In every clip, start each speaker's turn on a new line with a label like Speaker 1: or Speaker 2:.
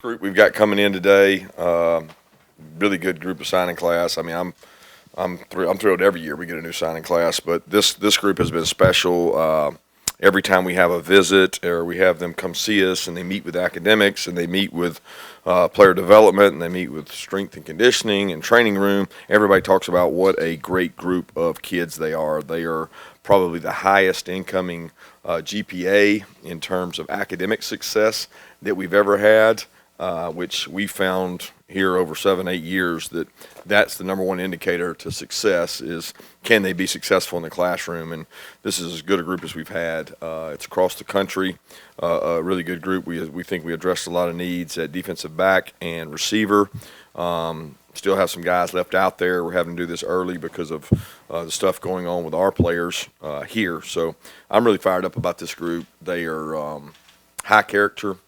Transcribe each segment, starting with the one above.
Speaker 1: Group we've got coming in today, really good group of signing class. I mean, I'm thrilled every year we get a new signing class, but this group has been special. Every time we have a visit or we have them come see us, and they meet with academics and they meet with player development and they meet with strength and conditioning and training room, everybody talks about what a great group of kids they are. They are probably the highest incoming GPA in terms of academic success that we've ever had. Which we found here over 7-8 years that's the number one indicator to success is can they be successful in the classroom, and this is as good a group as we've had. It's across the country, a really good group. We think we addressed a lot of needs at defensive back and receiver. Still have some guys left out there. We're having to do this early because of the stuff going on with our players here. So I'm really fired up about this group. They are high character.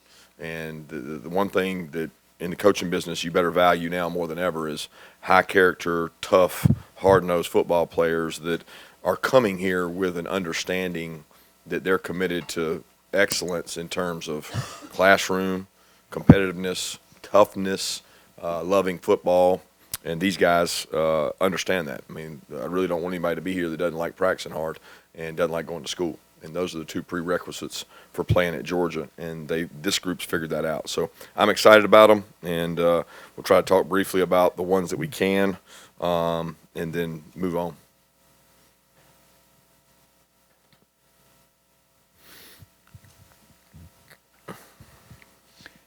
Speaker 1: And the one thing that in the coaching business you better value now more than ever is high character, tough, hard-nosed football players that are coming here with an understanding that they're committed to excellence in terms of classroom, competitiveness, toughness, loving football. And these guys understand that. I mean, I really don't want anybody to be here that doesn't like practicing hard and doesn't like going to school. And those are the two prerequisites for playing at Georgia, and this group's figured that out. So I'm excited about them, and we'll try to talk briefly about the ones that we can, and then move on.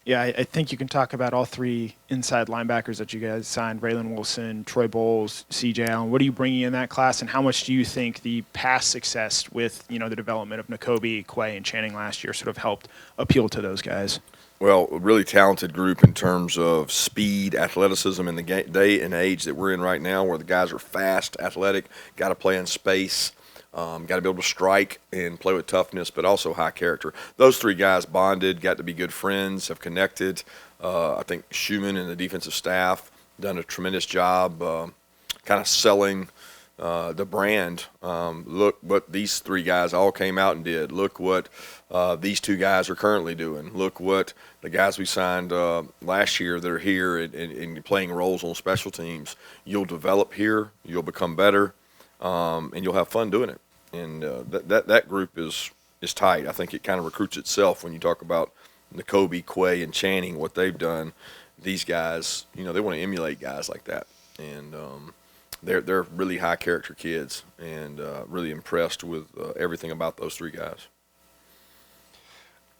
Speaker 2: Yeah, I think you can talk about all three inside linebackers that you guys signed, Raylan Wilson, Troy Bowles, C.J. Allen. What are you bringing in that class, and how much do you think the past success with, the development of Nakobe, Quay, and Channing last year sort of helped appeal to those guys?
Speaker 1: Well, a really talented group in terms of speed, athleticism in the day and age that we're in right now, where the guys are fast, athletic, got to play in space. Got to be able to strike and play with toughness, but also high character. Those three guys bonded, got to be good friends, have connected. I think Schumann and the defensive staff done a tremendous job kind of selling the brand. Look what these three guys all came out and did. Look what these two guys are currently doing. Look what the guys we signed last year that are here and playing roles on special teams. You'll develop here. You'll become better. And you'll have fun doing it. And that group is tight. I think it kind of recruits itself when you talk about Nakobe, Quay, and Channing, what they've done. These guys, they want to emulate guys like that. And they're really high character kids, and really impressed with everything about those three guys.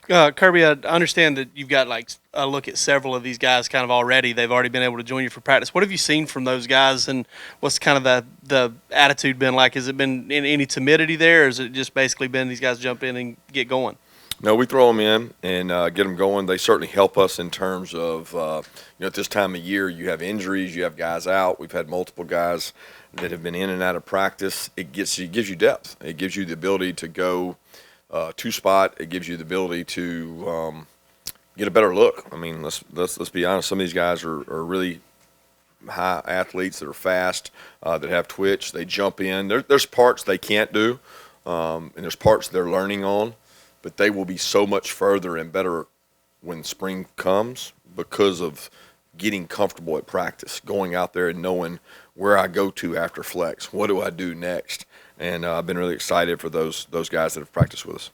Speaker 3: Kirby, I understand that you've got like a look at several of these guys kind of already. They've already been able to join you for practice. What have you seen from those guys, and what's kind of the attitude been like? Has it been any timidity there, or has it just basically been these guys jump in and get going?
Speaker 1: No, we throw them in and get them going. They certainly help us in terms of, at this time of year, you have injuries, you have guys out. We've had multiple guys that have been in and out of practice. It gives you depth. It gives you the ability to go two-spot. It gives you the ability to get a better look. I mean, let's be honest. Some of these guys are really high athletes that are fast, that have twitch. They jump in. There's parts they can't do, and there's parts they're learning on, but they will be so much further and better when spring comes because of getting comfortable at practice, going out there and knowing where I go to after flex. What do I do next? And I've been really excited for those guys that have practiced with us.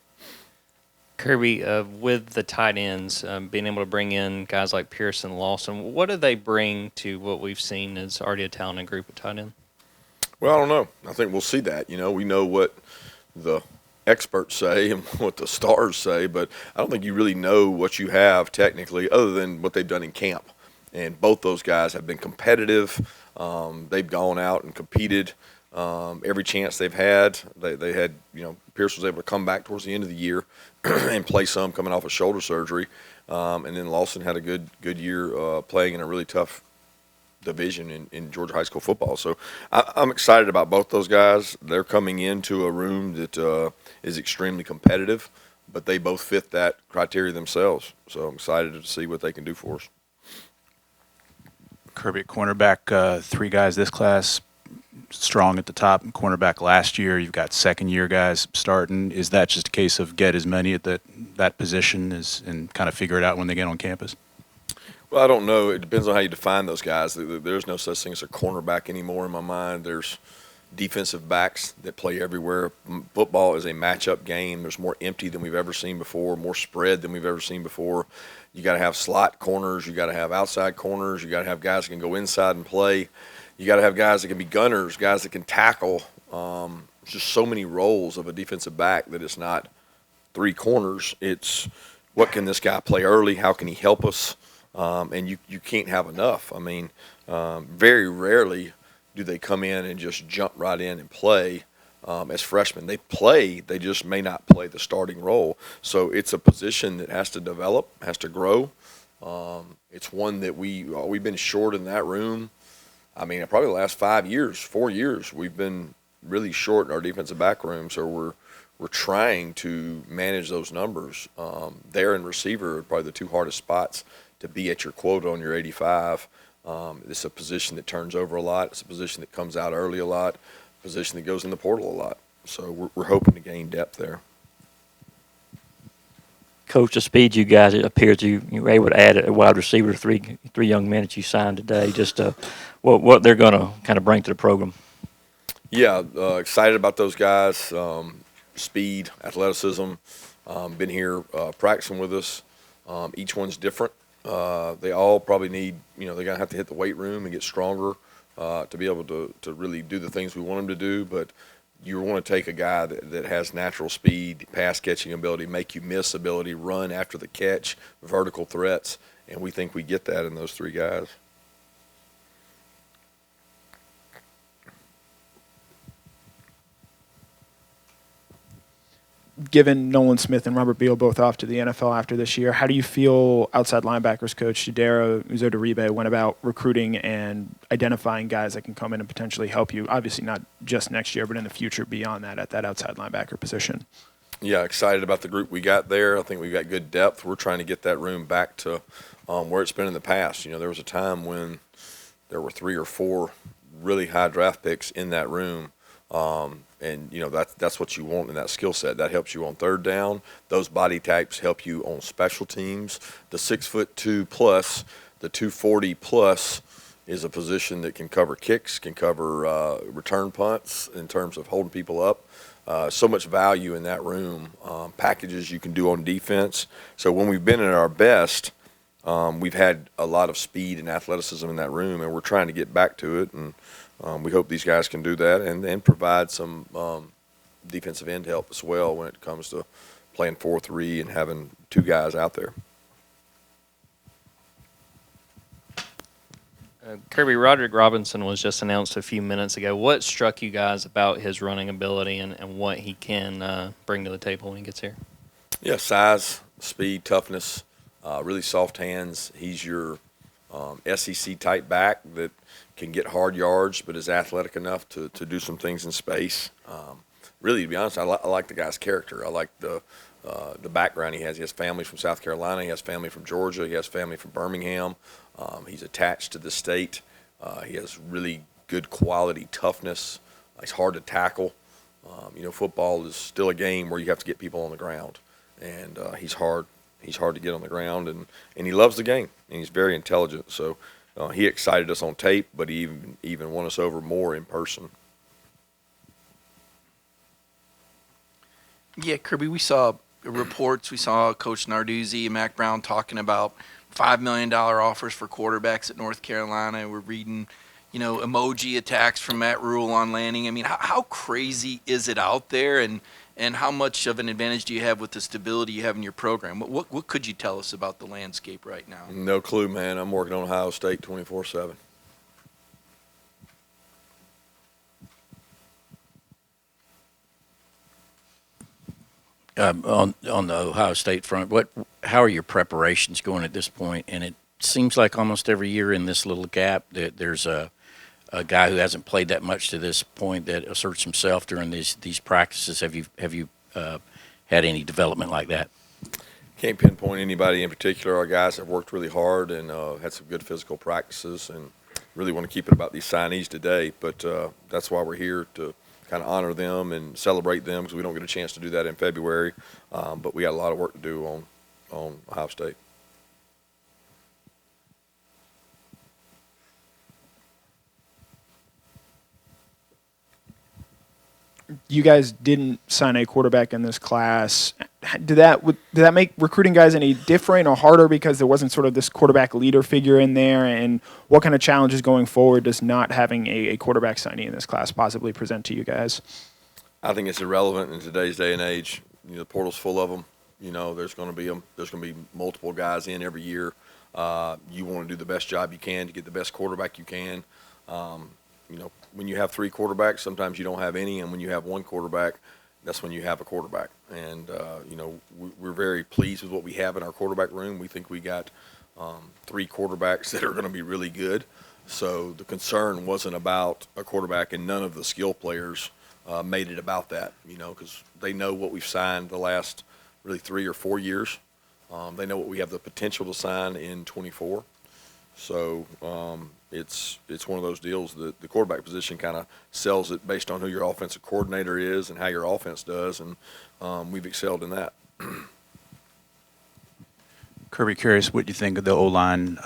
Speaker 4: Kirby, with the tight ends, being able to bring in guys like Pierce and Lawson, what do they bring to what we've seen as already a talented group of tight ends?
Speaker 1: Well, I don't know. I think we'll see that. We know what the experts say and what the stars say, but I don't think you really know what you have technically other than what they've done in camp. And both those guys have been competitive. They've gone out and competed. Every chance they've had, they had, Pierce was able to come back towards the end of the year and play some coming off of shoulder surgery. And then Lawson had a good year playing in a really tough division in Georgia high school football. So I'm excited about both those guys. They're coming into a room that is extremely competitive, but they both fit that criteria themselves. So I'm excited to see what they can do for us.
Speaker 5: Kirby at cornerback, three guys this class, strong at the top. Cornerback last year, you've got second-year guys starting. Is that just a case of get as many at that position and kind of figure it out when they get on campus?
Speaker 1: Well, I don't know. It depends on how you define those guys. There's no such thing as a cornerback anymore in my mind. There's defensive backs that play everywhere. Football is a matchup game. There's more empty than we've ever seen before, more spread than we've ever seen before. You got to have slot corners. You got to have outside corners. You got to have guys that can go inside and play. You got to have guys that can be gunners, guys that can tackle. Just so many roles of a defensive back that it's not three corners. It's what can this guy play early? How can he help us? And you can't have enough. I mean, very rarely do they come in and just jump right in and play as freshmen. They play, they just may not play the starting role. So it's a position that has to develop, has to grow. It's one that we've been short in that room. I mean, probably the last 4 years, we've been really short in our defensive back room. So we're trying to manage those numbers. There and receiver are probably the two hardest spots to be at your quota on your 85. It's a position that turns over a lot. It's a position that comes out early a lot, a position that goes in the portal a lot. So we're hoping to gain depth there.
Speaker 6: Coach, the speed you guys, it appears you were able to add a wide receiver, three young men that you signed today. Just what they're going to kind of bring to the program. Yeah,
Speaker 1: excited about those guys. Speed, athleticism. Been here practicing with us. Each one's different. They all probably need, they're going to have to hit the weight room and get stronger to be able to really do the things we want them to do. But you want to take a guy that has natural speed, pass catching ability, make you miss ability, run after the catch, vertical threats, and we think we get that in those three guys.
Speaker 2: Given Nolan Smith and Robert Beal both off to the NFL after this year, how do you feel outside linebackers coach Jadera Uzodiribe went about recruiting and identifying guys that can come in and potentially help you? Obviously not just next year, but in the future beyond that at that outside linebacker position.
Speaker 1: Yeah, excited about the group we got there. I think we've got good depth. We're trying to get that room back to where it's been in the past. There was a time when there were 3 or 4 really high draft picks in that room. And that's what you want in that skill set. That helps you on third down. Those body types help you on special teams. The 6'2" plus, the 240 plus is a position that can cover kicks, can cover return punts in terms of holding people up. So much value in that room. Packages you can do on defense. So when we've been at our best, we've had a lot of speed and athleticism in that room, and we're trying to get back to it. And we hope these guys can do that and provide some defensive end help as well when it comes to playing 4-3 and having 2 guys out there.
Speaker 4: Kirby, Roderick Robinson was just announced a few minutes ago. What struck you guys about his running ability and what he can bring to the table when he gets here?
Speaker 1: Yeah, size, speed, toughness, really soft hands. He's your SEC-type back that can get hard yards but is athletic enough to do some things in space. Really, to be honest, I like the guy's character. I like the background he has. He has family from South Carolina. He has family from Georgia. He has family from Birmingham. He's attached to the state. He has really good quality toughness. He's hard to tackle. Football is still a game where you have to get people on the ground, and he's hard. He's hard to get on the ground, and he loves the game, and he's very intelligent. So he excited us on tape, but he even won us over more in person.
Speaker 7: Yeah, Kirby, we saw reports. We saw Coach Narduzzi and Mac Brown talking about $5 million offers for quarterbacks at North Carolina. We're reading, emoji attacks from Matt Rule on Lanning. I mean, how crazy is it out there, and how much of an advantage do you have with the stability you have in your program? What could you tell us about the landscape right now?
Speaker 1: No clue, man. I'm working on Ohio State 24/7.
Speaker 8: On the Ohio State front, how are your preparations going at this point? And it seems like almost every year in this little gap that there's a guy who hasn't played that much to this point that asserts himself during these practices. Have you had any development like that?
Speaker 1: Can't pinpoint anybody in particular. Our guys have worked really hard and had some good physical practices, and really want to keep it about these signees today. But that's why we're here, to kind of honor them and celebrate them, because we don't get a chance to do that in February. But we got a lot of work to do on Ohio State.
Speaker 2: you guys didn't sign a quarterback in this class. Did that make recruiting guys any different or harder because there wasn't sort of this quarterback leader figure in there? And what kind of challenges going forward does not having a quarterback signing in this class possibly present to you guys?
Speaker 1: I think it's irrelevant in today's day and age. The portal's full of them. There's going to be multiple guys in every year. You want to do the best job you can to get the best quarterback you can. When you have 3 quarterbacks, sometimes you don't have any, and when you have 1 quarterback, that's when you have a quarterback. And we're very pleased with what we have in our quarterback room. We think we got 3 quarterbacks that are going to be really good. So the concern wasn't about a quarterback, and none of the skill players made it about that. Because they know what we've signed the last really 3 or 4 years. They know what we have the potential to sign in 24. So it's one of those deals that the quarterback position kind of sells it based on who your offensive coordinator is and how your offense does, and we've excelled in that.
Speaker 5: Kirby, curious what you think of the O-line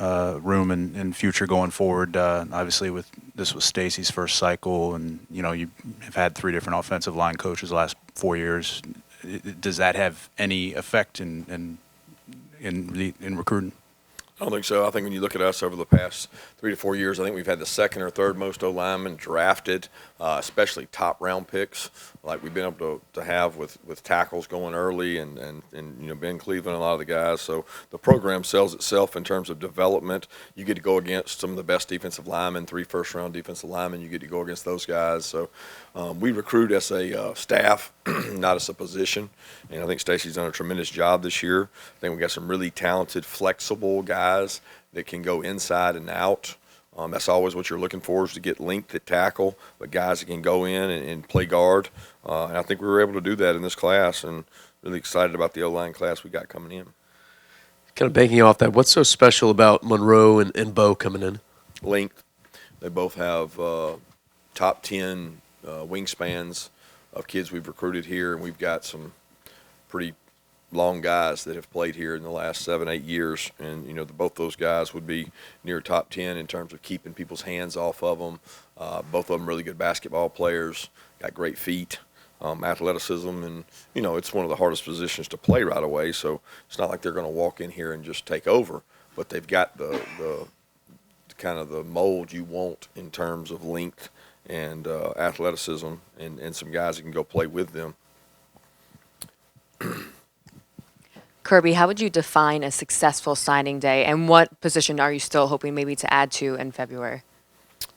Speaker 5: room and future going forward. Obviously, this was Stacy's first cycle, and you have had 3 different offensive line coaches the last 4 years. Does that have any effect in recruiting?
Speaker 1: I don't think so. I think when you look at us over the past 3 to 4 years, I think we've had the 2nd or 3rd most O-linemen drafted, especially top round picks, like we've been able to have with tackles going early and Ben Cleveland, a lot of the guys. So the program sells itself in terms of development. You get to go against some of the best defensive linemen, 3 first-round defensive linemen. You get to go against those guys. So we recruit as a staff, not as a position. And I think Stacy's done a tremendous job this year. I think we got some really talented, flexible guys that can go inside and out. That's always what you're looking for, is to get length at tackle, but guys that can go in and play guard. And I think we were able to do that in this class, and really excited about the O-line class we got coming in.
Speaker 9: Kind of banking off that, what's so special about Monroe and Bo coming in?
Speaker 1: Length. They both have top 10 wingspans of kids we've recruited here, and we've got some pretty long guys that have played here in the last 7-8 years, and both those guys would be near top 10 in terms of keeping people's hands off of them. Both of them really good basketball players, got great feet, athleticism, and it's one of the hardest positions to play right away. So it's not like they're going to walk in here and just take over, but they've got the kind of the mold you want in terms of length and athleticism, and some guys that can go play with them.
Speaker 10: Kirby, how would you define a successful signing day, and what position are you still hoping maybe to add to in February?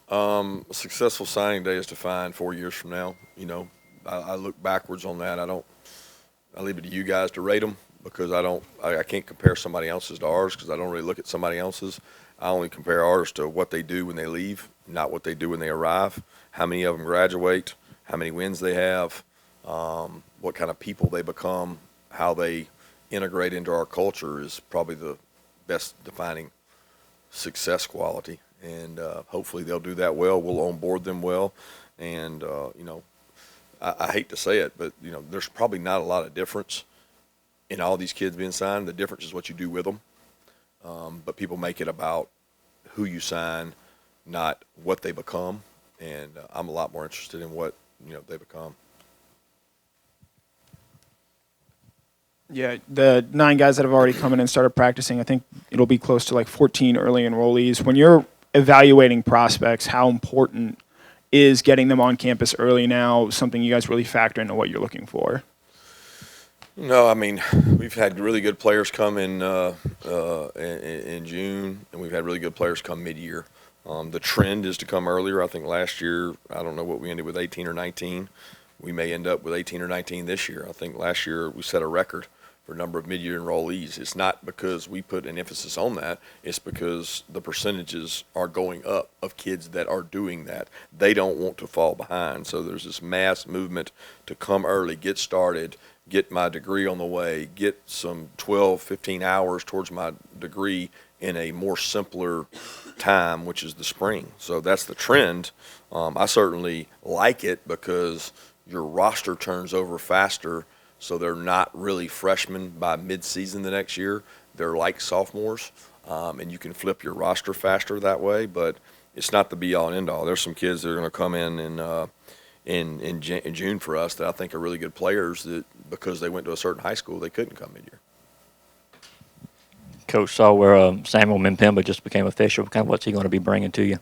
Speaker 1: A successful signing day is defined 4 years from now. I look backwards on that. I leave it to you guys to rate them, because I can't compare somebody else's to ours, because I don't really look at somebody else's. I only compare ours to what they do when they leave, not what they do when they arrive. How many of them graduate, how many wins they have, what kind of people they become, how they integrate into our culture is probably the best defining success quality. And hopefully they'll do that well. We'll onboard them well. And, I hate to say it, but, there's probably not a lot of difference in all these kids being signed. The difference is what you do with them. But people make it about who you sign, not what they become. And I'm a lot more interested in what, they become.
Speaker 2: Yeah, the 9 guys that have already come in and started practicing, I think it'll be close to like 14 early enrollees. When you're evaluating prospects, how important is getting them on campus early now, something you guys really factor into what you're looking for?
Speaker 1: No, I mean, we've had really good players come in June, and we've had really good players come mid-year. The trend is to come earlier. I think last year, I don't know what we ended with, 18 or 19. We may end up with 18 or 19 this year. I think last year we set a record for number of mid-year enrollees. It's not because we put an emphasis on that. It's because the percentages are going up of kids that are doing that. They don't want to fall behind. So there's this mass movement to come early, get started, get my degree on the way, get some 12, 15 hours towards my degree in a more simpler time, which is the spring. So that's the trend. I certainly like it because your roster turns over faster. So they're not really freshmen by mid-season the next year. They're like sophomores, and you can flip your roster faster that way. But it's not the be-all and end-all. There's some kids that are going to come in in June for us that I think are really good players that because they went to a certain high school they couldn't come mid-year.
Speaker 6: Coach saw where Samuel Mimpemba just became official. Kind of what's he going to be bringing to you?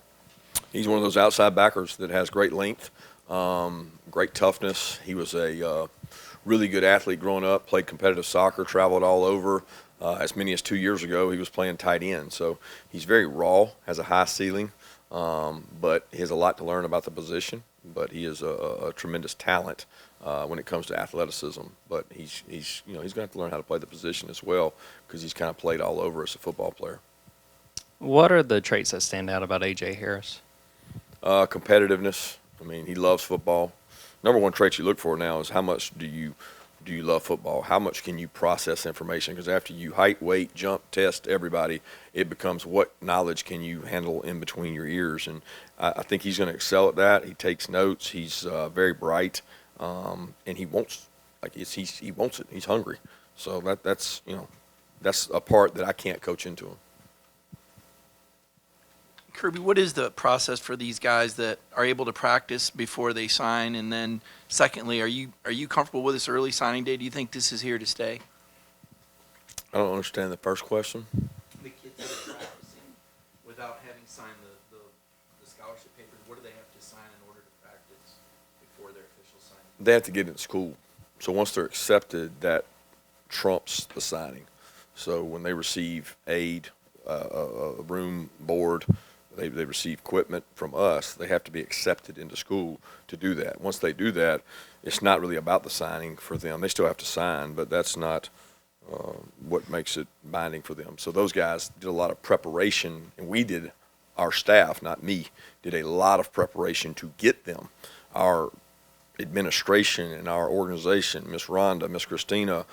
Speaker 1: He's one of those outside backers that has great length, great toughness. He was a really good athlete growing up, played competitive soccer, traveled all over. As many as 2 years ago, he was playing tight end. So he's very raw, has a high ceiling, but he has a lot to learn about the position. But he is a tremendous talent when it comes to athleticism. But he's going to have to learn how to play the position as well because he's kind of played all over as a football player.
Speaker 4: What are the traits that stand out about A.J. Harris?
Speaker 1: Competitiveness. I mean, he loves football. Number one trait you look for now is how much do you love football? How much can you process information? Because after you height, weight, jump, test everybody, it becomes what knowledge can you handle in between your ears. And I think he's going to excel at that. He takes notes. He's very bright, and he wants he wants it. He's hungry. So that's a part that I can't coach into him.
Speaker 7: Kirby, what is the process for these guys that are able to practice before they sign? And then secondly, are you comfortable with this early signing day? Do you think this is here to stay?
Speaker 1: I don't understand the first question.
Speaker 7: The kids that are practicing without having signed the scholarship papers, what do they have to sign in order to practice before their official signing?
Speaker 1: They have to get in school. So once they're accepted, that trumps the signing. So when they receive aid, a room, board, they receive equipment from us, they have to be accepted into school to do that. Once they do that, it's not really about the signing for them. They still have to sign, but that's not what makes it binding for them. So those guys did a lot of preparation, and we did, our staff, not me, did a lot of preparation to get them. Our administration and our organization, Miss Rhonda, Miss Christina,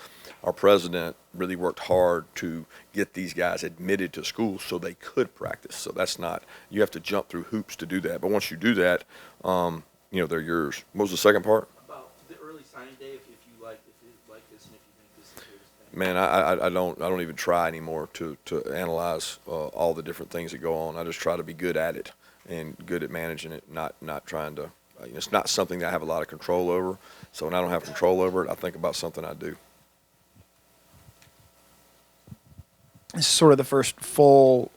Speaker 1: our president really worked hard to get these guys admitted to school so they could practice. So that's not, you have to jump through hoops to do that. But once you do that, they're yours. What was the second part?
Speaker 7: About the early signing day, if you like this and if you think this is here to stay.
Speaker 1: Man, I don't even try anymore to analyze all the different things that go on. I just try to be good at it and good at managing it, not trying to, it's not something that I have a lot of control over. So when I don't have control over it, I think about something I do.
Speaker 2: This is sort of the first full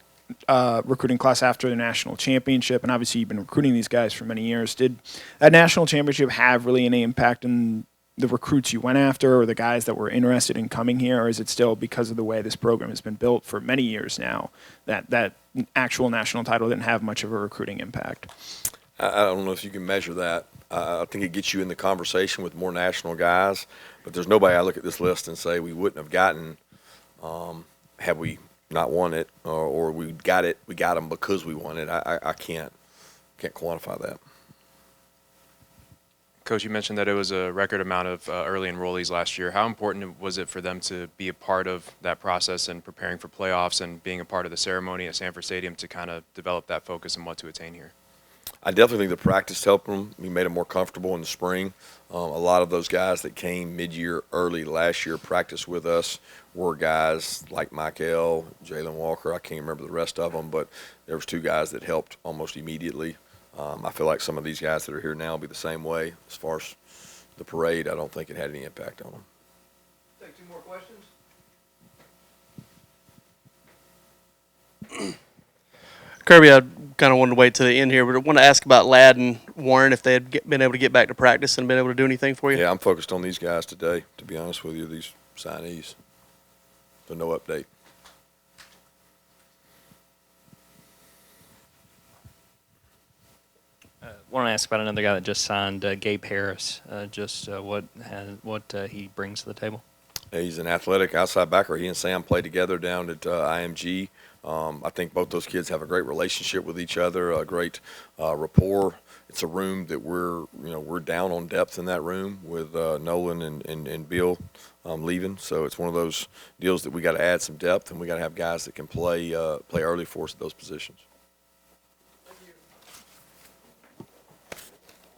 Speaker 2: recruiting class after the national championship, and obviously you've been recruiting these guys for many years. Did that national championship have really any impact on the recruits you went after or the guys that were interested in coming here, or is it still because of the way this program has been built for many years now that actual national title didn't have much of a recruiting impact?
Speaker 1: I don't know if you can measure that. I think it gets you in the conversation with more national guys, but there's nobody I look at this list and say we wouldn't have gotten had we not won it, or we got them because we won it. I can't quantify that.
Speaker 11: Coach, you mentioned that it was a record amount of early enrollees last year. How important was it for them to be a part of that process and preparing for playoffs and being a part of the ceremony at Sanford Stadium to kind of develop that focus and what to attain here?
Speaker 1: I definitely think the practice helped them. We made them more comfortable in the spring. A lot of those guys that came mid-year early last year practiced with us were guys like Michael, Jalen Walker. I can't remember the rest of them, but there was two guys that helped almost immediately. I feel like some of these guys that are here now will be the same way. As far as the parade, I don't think it had any impact on them.
Speaker 7: Take two more questions.
Speaker 3: Kirby, I kind of wanted to wait to the end here, but I want to ask about Ladd and Warren, if they had been able to get back to practice and been able to do anything for you.
Speaker 1: Yeah, I'm focused on these guys today, to be honest with you, these signees. So no update.
Speaker 4: Want to ask about another guy that just signed, Gabe Harris, what he brings to the table.
Speaker 1: He's an athletic outside backer. He and Sam played together down at IMG. I think both those kids have a great relationship with each other, a great rapport. It's a room that we're down on depth in that room with Nolan and Bill leaving. So it's one of those deals that we got to add some depth, and we got to have guys that can play early for us at those positions.